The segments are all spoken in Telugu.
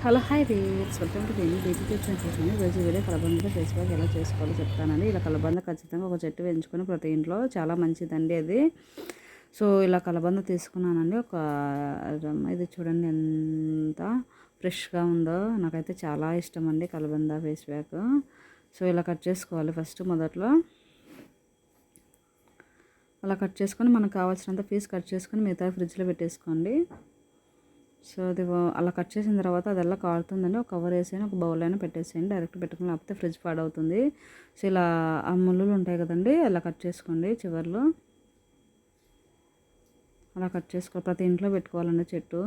Hello hi REITs welcome to దేని బేబీ టిప్స్ అండ్ చూసాను. ఈరోజు వీడియో కలబంద ఫేస్ ప్యాక్ ఎలా చేసుకోవాలో చెప్తానండి. ఇలా కలబంద ఖచ్చితంగా ఒక చెట్టు పెంచుకొని ప్రతి ఇంట్లో చాలా మంచిదండి అది. సో ఇలా కలబంద తీసుకున్నానండి. ఇది చూడండి ఎంత ఫ్రెష్గా ఉందో. నాకైతే చాలా ఇష్టం అండి కలబంద ఫేస్ ప్యాక్. సో ఇలా కట్ చేసుకోవాలి ఫస్ట్ మొదట్లో. అలా కట్ చేసుకొని మనకు కావాల్సినంత పీస్ కట్ చేసుకొని మిగతా ఫ్రిడ్జ్లో పెట్టేసుకోండి. సో అది అలా కట్ చేసిన తర్వాత అది ఎలా కారుతుందండి. ఒక కవర్ వేసేయండి, ఒక బౌల్ అయినా పెట్టేసేయండి. డైరెక్ట్ పెట్టుకుని లేకపోతే ఫ్రిడ్జ్ పాడవుతుంది. సో ఇలా ఆ ముళ్ళులు ఉంటాయి కదండి, అలా కట్ చేసుకోండి చివర్లో. అలా కట్ చేసుకో, ప్రతి ఇంట్లో పెట్టుకోవాలండి చెట్టు.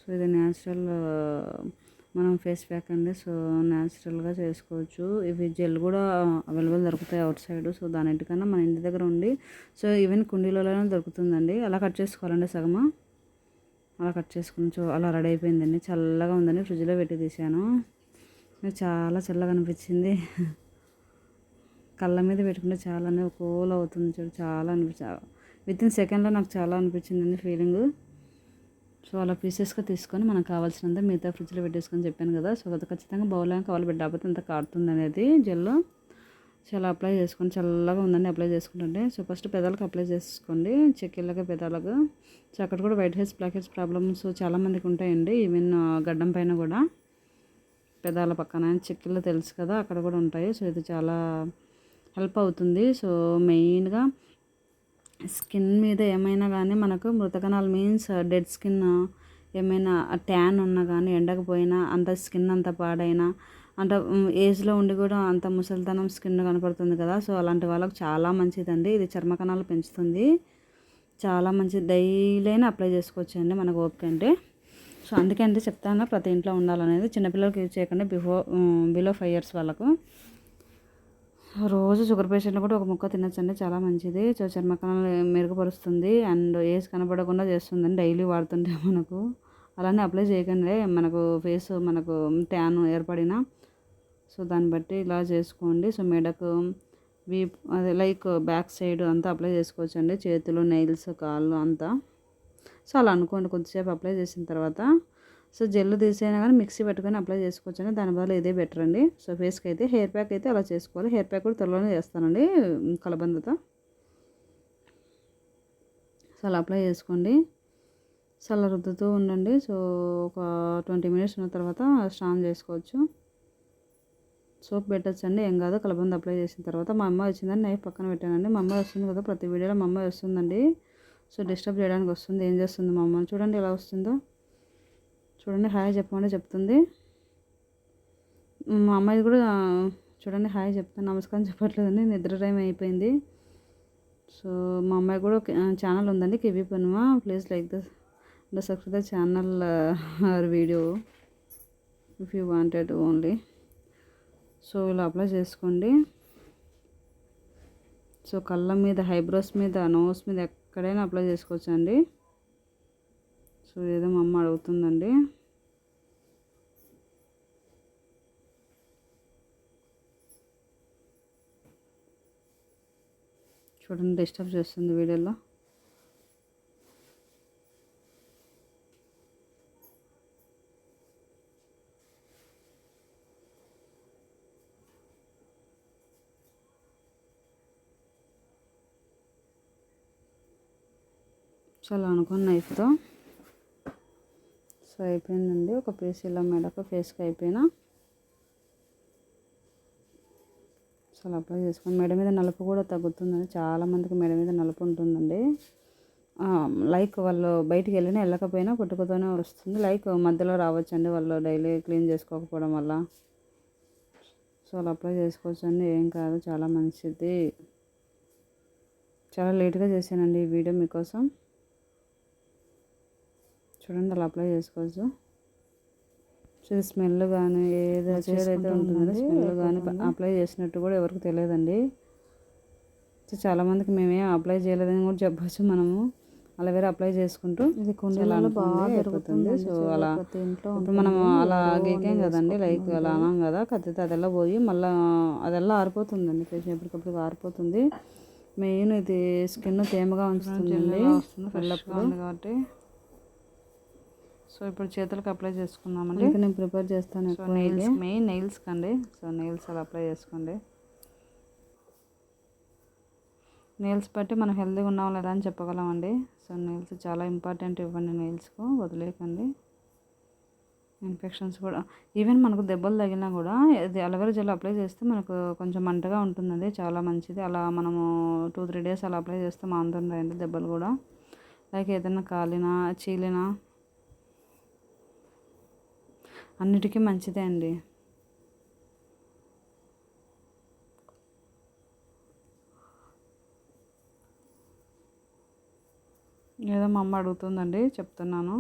సో ఇది న్యాచురల్ మనం ఫేస్ ప్యాక్ అండి. సో న్యాచురల్గా చేసుకోవచ్చు. ఇవి జెల్ కూడా అవైలబుల్ దొరుకుతాయి అవుట్ సైడ్. సో దానికన్నా మన ఇంటి దగ్గర ఉండి సో ఈవెన్ కుండీలలోనే దొరుకుతుందండి. అలా కట్ చేసుకోవాలండి సగము. అలా కట్ చేసుకుని అలా రెడీ అయిపోయిందండి. చల్లగా ఉందని ఫ్రిడ్జ్లో పెట్టి తీసాను. చాలా చల్లగా అనిపించింది. కళ్ళ మీద పెట్టుకుంటే చాలా కూల్ అవుతుంది చూడు. చాలా వితిన్ సెకండ్లో నాకు చాలా అనిపించిందండి ఫీలింగ్. సో అలా పీసెస్గా తీసుకొని మనకు కావాల్సినంత మిగతా ఫ్రిడ్జ్లో పెట్టేసుకొని చెప్పాను కదా. సో అది ఖచ్చితంగా బౌల్లో కావాలి పెట్టకపోతే అంత కారుతుంది అనేది జెల్లో. చాలా అప్లై చేసుకోండి. చల్లగా ఉందండి అప్లై చేసుకుంటుంటే. సో ఫస్ట్ పెదాలకు అప్లై చేసుకోండి, చెక్కిళ్ళగా పెదాలకు. సో అక్కడ కూడా white heads black heads problems చాలామందికి ఉంటాయండి. ఈవెన్ గడ్డం పైన కూడా పెదాల పక్కన చెక్కిళ్ళు తెలుసు కదా, అక్కడ కూడా ఉంటాయి. సో ఇది చాలా హెల్ప్ అవుతుంది. సో మెయిన్గా స్కిన్ మీద ఏమైనా కానీ మనకు మృతకణాలు మీన్స్ డెడ్ స్కిన్ ఏమైనా ట్యాన్ ఉన్నా కానీ ఎండకపోయినా అంత స్కిన్ అంత పాడైనా అంత ఏజ్లో ఉండి కూడా అంత ముసలితనం స్కిన్ కనపడుతుంది కదా. సో అలాంటి వాళ్ళకి చాలా మంచిదండి ఇది. చర్మ కణాలు పెంచుతుంది, చాలా మంచిది. డైలీ అయినా అప్లై చేసుకోవచ్చు అండి మనకు ఓపిక అంటే. సో అందుకే అంటే చెప్తాను ప్రతి ఇంట్లో ఉండాలనేది. చిన్నపిల్లలకి యూజ్ చేయకండి, బిలో 5 years వాళ్ళకు. రోజు షుగర్ పేషెంట్లు కూడా ఒక ముక్క తినచ్చండి, చాలా మంచిది. సో చర్మ కణాలు మెరుగుపరుస్తుంది అండ్ ఏజ్ కనపడకుండా చేస్తుందండి డైలీ వాడుతుంటే మనకు. అలానే అప్లై చేయకండి మనకు ఫేస్ మనకు ట్యాన్ ఏర్పడినా. సో దాన్ని బట్టి ఇలా చేసుకోండి. సో మెడకు అదే లైక్ బ్యాక్ సైడ్ అంతా అప్లై చేసుకోవచ్చు అండి, చేతులు నెయిల్స్ కాళ్ళు అంతా. సో అలా అనుకోండి. కొద్దిసేపు అప్లై చేసిన తర్వాత సో జెల్ తీసైనా కానీ మిక్సీ పెట్టుకొని అప్లై చేసుకోవచ్చు అండి. దాని బదులు ఇదే బెటర్ అండి. సో ఫేస్కి అయితే. హెయిర్ ప్యాక్ అయితే అలా చేసుకోవాలి. హెయిర్ ప్యాక్ కూడా త్వరలోనే చేస్తానండి కలబందతో. సో అలా అప్లై చేసుకోండి. సో అలా రుద్దుతూ ఉండండి. సో ఒక 20 minutes ఉన్న తర్వాత స్నానం చేసుకోవచ్చు. సోప్ పెట్టచ్చండి, ఏం కాదు. కలబంద అప్లై చేసిన తర్వాత మా అమ్మ వచ్చిందని నైఫ్ పక్కన పెట్టానండి. మా అమ్మ వస్తుంది కదా, ప్రతి వీడియోలో మా అమ్మ వస్తుందండి. సో డిస్టర్బ్ చేయడానికి వస్తుంది. ఏం చేస్తుంది మా అమ్మ చూడండి ఎలా వస్తుందో. చూడండి హాయ్ చెప్పమని చెప్తుంది. మా అమ్మాయి కూడా చూడండి హాయ్ చెప్తాను, నమస్కారం చెప్పట్లేదండి, నిద్ర టైం అయిపోయింది. సో మా అమ్మాయి కూడా ఛానల్ ఉందండి, కివి పనుమా. Please like the subscribe the channel or video if you wanted only. So ఇలా అప్లై చేసుకోండి. సో కళ్ళ మీద, ఐబ్రోస్ మీద, నోస్ మీద ఎక్కడైనా అప్లై చేసుకోవచ్చు అండి. సో ఏదో మా అమ్మ అడుగుతుందండి. చూడండి డిస్టర్బ్ చేస్తుంది వీడియోలో. చాలా అనుకున్న నైఫ్తో. సో అయిపోయిందండి. ఒక పీస్ ఇలా మెడకు ఫేస్కి అయిపోయినా. సో అలా అప్లై చేసుకొని మెడ మీద నలుపు కూడా తగ్గుతుందండి. చాలామందికి మెడ మీద నలుపు ఉంటుందండి. లైక్ వాళ్ళు బయటికి వెళ్ళినా వెళ్ళకపోయినా పుట్టుకతోనే వస్తుంది. లైక్ మధ్యలో రావచ్చండి వాళ్ళు డైలీ క్లీన్ చేసుకోకపోవడం వల్ల. సో అలా అప్లై చేసుకోవచ్చండి, ఏం కాదు, చాలా మంచిది. చాలా లేట్గా చేశానండి ఈ వీడియో మీకోసం. చూడండి అలా అప్లై చేసుకోవచ్చు. సో ఇది స్మెల్ కానీ ఏదైతే ఉంటుందో స్మెల్ కానీ అప్లై చేసినట్టు కూడా ఎవరికి తెలియదండి. సో చాలామందికి మేమేం అప్లై చేయలేదని కూడా చెప్పచ్చు మనము. అలోవెరా అప్లై చేసుకుంటూ ఇది కుండీలలో బాగా పెరుగుతుంది. సో అలా ఇప్పుడు మనం అలా గీకాం కదండి, లైక్ అలా అన్నాం కదా, కత్తితో అదెల్లా పోయి మళ్ళీ అదెల్లా ఆరిపోతుందండి. ఫేస్ ఎప్పటికప్పుడు ఆరిపోతుంది. మెయిన్ ఇది స్కిన్ తేమగా ఉంచుతుందండి ఎల్లప్పుడూ కాబట్టి. సో ఇప్పుడు చేతులకు అప్లై చేసుకుందామండి. నేను ప్రిపేర్ చేస్తాను. సో నెయిల్స్ మెయిన్ నెయిల్స్ కండి. సో నెయిల్స్ అలా అప్లై చేసుకోండి. నెయిల్స్ బట్టి మనం హెల్తీగా ఉన్నాం లేదా అని చెప్పగలమండి. సో నెయిల్స్ చాలా ఇంపార్టెంట్, ఇవ్వండి నెయిల్స్కు వదిలేయకండి. ఇన్ఫెక్షన్స్ కూడా ఈవెన్ మనకు దెబ్బలు తగిలినా కూడా ఇది అలోవెరా జెల్ అప్లై చేస్తే మనకు కొంచెం మంటగా ఉంటుందండి, చాలా మంచిది. అలా మనము 2-3 డేస్ అలా అప్లై చేస్తే మానుతుంటాయండి దెబ్బలు కూడా. లైక్ ఏదైనా కాలినా చీలినా అన్నిటికీ మంచిదే అండి. ఏదో మా అమ్మ అడుగుతుందండి, చెప్తున్నాను.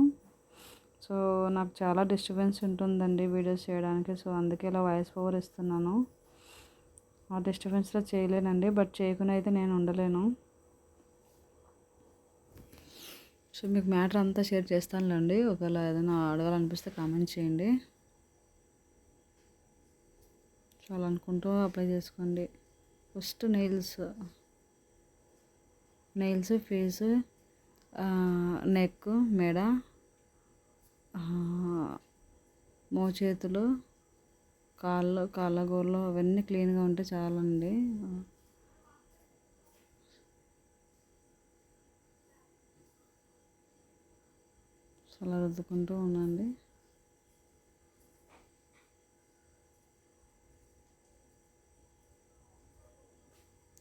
సో నాకు చాలా డిస్టర్బెన్స్ ఉంటుందండి వీడియోస్ చేయడానికి. సో అందుకే ఇలా వాయిస్ ఓవర్ ఇస్తున్నాను. ఆ డిస్టర్బెన్స్లో చేయలేనండి, బట్ చేయకుండా అయితే నేను ఉండలేను. సో మీకు మ్యాటర్ అంతా షేర్ చేస్తానులేండి. ఒకవేళ ఏదైనా అడగాలనిపిస్తే కామెంట్ చేయండి. సో అలా అనుకుంటూ అప్లై చేసుకోండి. ఫస్ట్ నెయిల్స్ ఫేస్, నెక్, మెడ, మోచేతులు, కాళ్ళగోళ్ళు అవన్నీ క్లీన్గా ఉంటే చాలండి. అలా రుద్దుకుంటూ ఉండండి.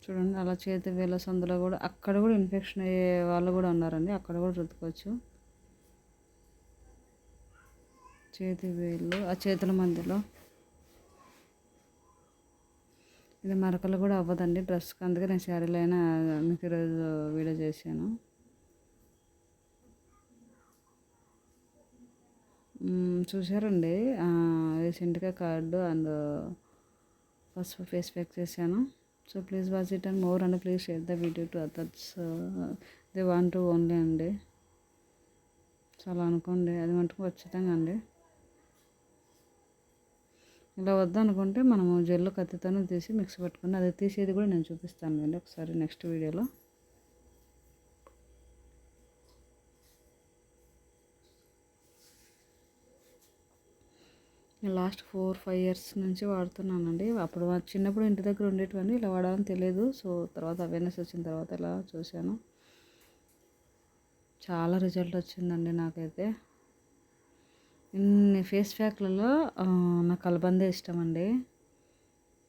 చూడండి అలా చేతి వేళ్ళ సందులో కూడా, అక్కడ కూడా ఇన్ఫెక్షన్ అయ్యే వాళ్ళు కూడా ఉన్నారండి, అక్కడ కూడా రుద్దుకోవచ్చు. చేతి వేళ్ళు, ఆ చేతుల మధ్యలో. ఇది మరకలు కూడా అవ్వదండి డ్రెస్కి, అందుకే నేను శారీలో అయినా మీకు ఈరోజు వీడియో చేశాను. చూసారండి, రీసెంట్గా curd and first face pack చేశాను. So please watch it and more and please share the video to others. They want to only అండి. సో అలా అనుకోండి, అది మటుకు ఖచ్చితంగా అండి. ఇలా వద్దనుకుంటే మనము జెల్ కత్తితోనే తీసి మిక్స్ పట్టుకుని, అది తీసేది కూడా నేను చూపిస్తాను అండి ఒకసారి నెక్స్ట్ వీడియోలో. లాస్ట్ 4-5 ఇయర్స్ నుంచి వాడుతున్నానండి. అప్పుడు చిన్నప్పుడు ఇంటి దగ్గర ఉండేటివన్నీ, ఇలా వాడాలని తెలియదు. సో తర్వాత అవేర్నెస్ వచ్చిన తర్వాత ఇలా చూశాను, చాలా రిజల్ట్ వచ్చిందండి నాకైతే. ఇన్ని ఫేస్ ప్యాక్లలో నాకు కలబందే ఇష్టం అండి.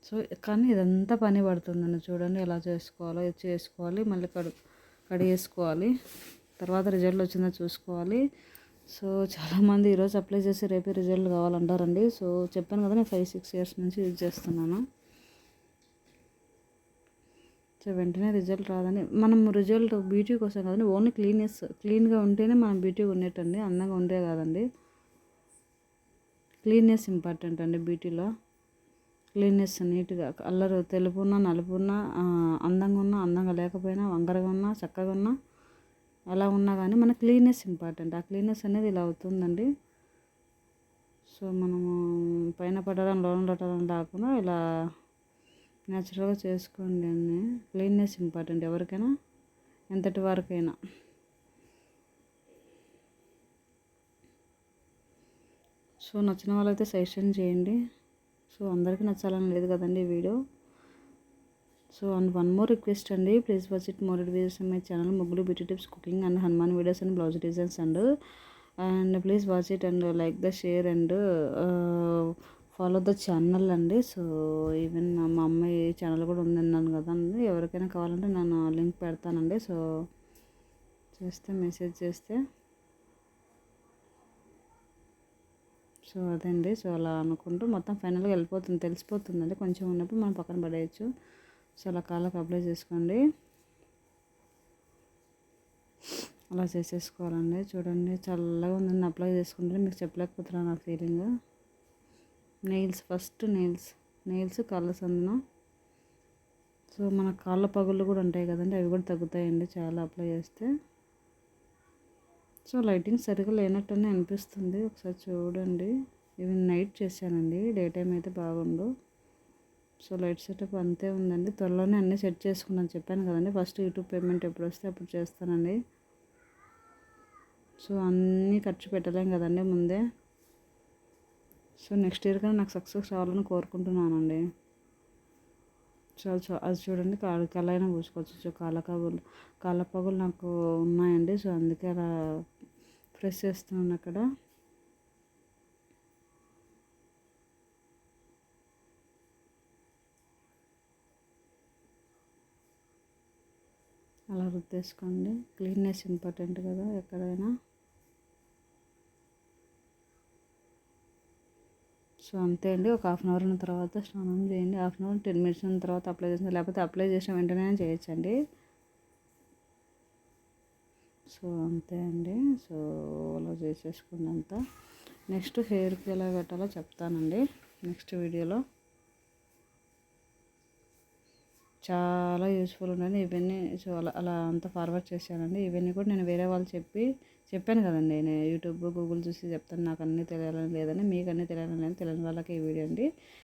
సో కానీ ఇదంతా పని పడుతుందండి. చూడండి ఎలా చేసుకోవాలో, ఇది చేసుకోవాలి, మళ్ళీ కడిగేసుకోవాలి, తర్వాత రిజల్ట్ వచ్చిందో చూసుకోవాలి. సో చాలామంది ఈరోజు అప్లై చేసి రేపే రిజల్ట్ కావాలంటారండి. సో చెప్పాను కదా, నేను 5-6 ఇయర్స్ నుంచి యూజ్ చేస్తున్నాను. సో వెంటనే రిజల్ట్ రాదని, మనం రిజల్ట్ బ్యూటీ కోసం కదండి, ఓన్లీ క్లీన్గా ఉంటేనే మనం బ్యూటీగా ఉండేటండి, అందంగా ఉండే కాదండి. క్లీన్నెస్ ఇంపార్టెంట్ అండి బ్యూటీలో. క్లీన్నెస్, నీట్గా, కలర్ తెలుపున్నా నలుపున్నా, అందంగా ఉన్నా అందంగా లేకపోయినా, వంకరగా ఉన్నా చక్కగా ఉన్నా, అలా ఉన్నా కానీ మన క్లీన్నెస్ ఇంపార్టెంట్. ఆ క్లీన్నెస్ అనేది ఇలా అవుతుందండి. సో మనము పైన పడడం లోన పడడం రాకుండా ఇలా న్యాచురల్గా చేసుకోండి అన్నీ. క్లీన్నెస్ ఇంపార్టెంట్ ఎవరికైనా, ఎంతటి వరకైనా. సో నచ్చిన వాళ్ళైతే సజెషన్ చేయండి. సో అందరికీ నచ్చాలని లేదు కదండి ఈ video. So and one more request అండి, please watch it more videos in my channel ముగ్గులు beauty tips, cooking and Hanuman videos and blouse designs and please watch it and like the share and follow the channel అండి. సో ఈవెన్ మా అమ్మాయి ఛానల్ కూడా ఉందన్నాను కదండి, ఎవరికైనా కావాలంటే నేను లింక్ పెడతానండి. సో మెసేజ్ చేస్తే. సో అదండి. సో అలా అనుకుంటూ మొత్తం ఫైనల్గా వెళ్ళిపోతుంది, తెలిసిపోతుందండి. కొంచెం ఉన్నప్పుడు మనం పక్కన పడేయచ్చు. సో అలా కాళ్ళకి అప్లై చేసుకోండి, అలా చేసేసుకోవాలండి. చూడండి చల్లగా ఉందని అప్లై చేసుకుంటే మీకు చెప్పలేకపోతున్నాను నా ఫీలింగ్. ఫస్ట్ నెయిల్స్ కాళ్ళ సందున. సో మన కాళ్ళ పగుళ్ళు కూడా ఉంటాయి కదండి, అవి కూడా తగ్గుతాయండి చాలా అప్లై చేస్తే. సో లైటింగ్ సరిగా లేనట్టునే అనిపిస్తుంది, ఒకసారి చూడండి. ఈవెన్ నైట్ చేశానండి, డే టైం అయితే బాగుండు. సో లైట్ సెటప్ అంతే ఉందండి. త్వరలోనే అన్నీ సెట్ చేసుకున్నాను చెప్పాను కదండి. ఫస్ట్ యూట్యూబ్ పేమెంట్ ఎప్పుడు వస్తే అప్పుడు చేస్తానండి. సో అన్నీ ఖర్చు పెట్టలేం కదండి ముందే. సో నెక్స్ట్ ఇయర్ కానీ నాకు సక్సెస్ రావాలని కోరుకుంటున్నానండి. అది చూడండి కళ్ళైనా పూసుకోవచ్చు. సో కాళ్ళ పగులు నాకు ఉన్నాయండి. సో అందుకే అలా ప్రెస్ చేస్తున్నాను అక్కడ. అలా రుద్దేసుకోండి. క్లీన్నెస్ ఇంపార్టెంట్ కదా ఎక్కడైనా. సో అంతే అండి. ఒక 1/2 అవర్ ఉన్న తర్వాత స్నానం చేయండి. 1/2 అవర్ 10 మినిట్స్ ఉన్న తర్వాత అప్లై చేసిన, లేకపోతే అప్లై చేసిన వెంటనే చేయొచ్చండి. సో అంతే అండి. సో అలా చేసేసుకున్నంత నెక్స్ట్ హెయిర్కి ఎలా పెట్టాలో చెప్తానండి నెక్స్ట్ వీడియోలో. చాలా యూస్ఫుల్ ఉండండి ఇవన్నీ. సో అలా అంతా ఫార్వర్డ్ చేశానండి. ఇవన్నీ కూడా నేను వేరే వాళ్ళు చెప్పాను కదండి. నేను యూట్యూబ్ గూగుల్ చూసి చెప్తాను. నాకు అన్నీ తెలియాలని లేదని, మీకు అన్నీ తెలియాలని లేదు. తెలియని వాళ్ళకి ఈ వీడియో అండి.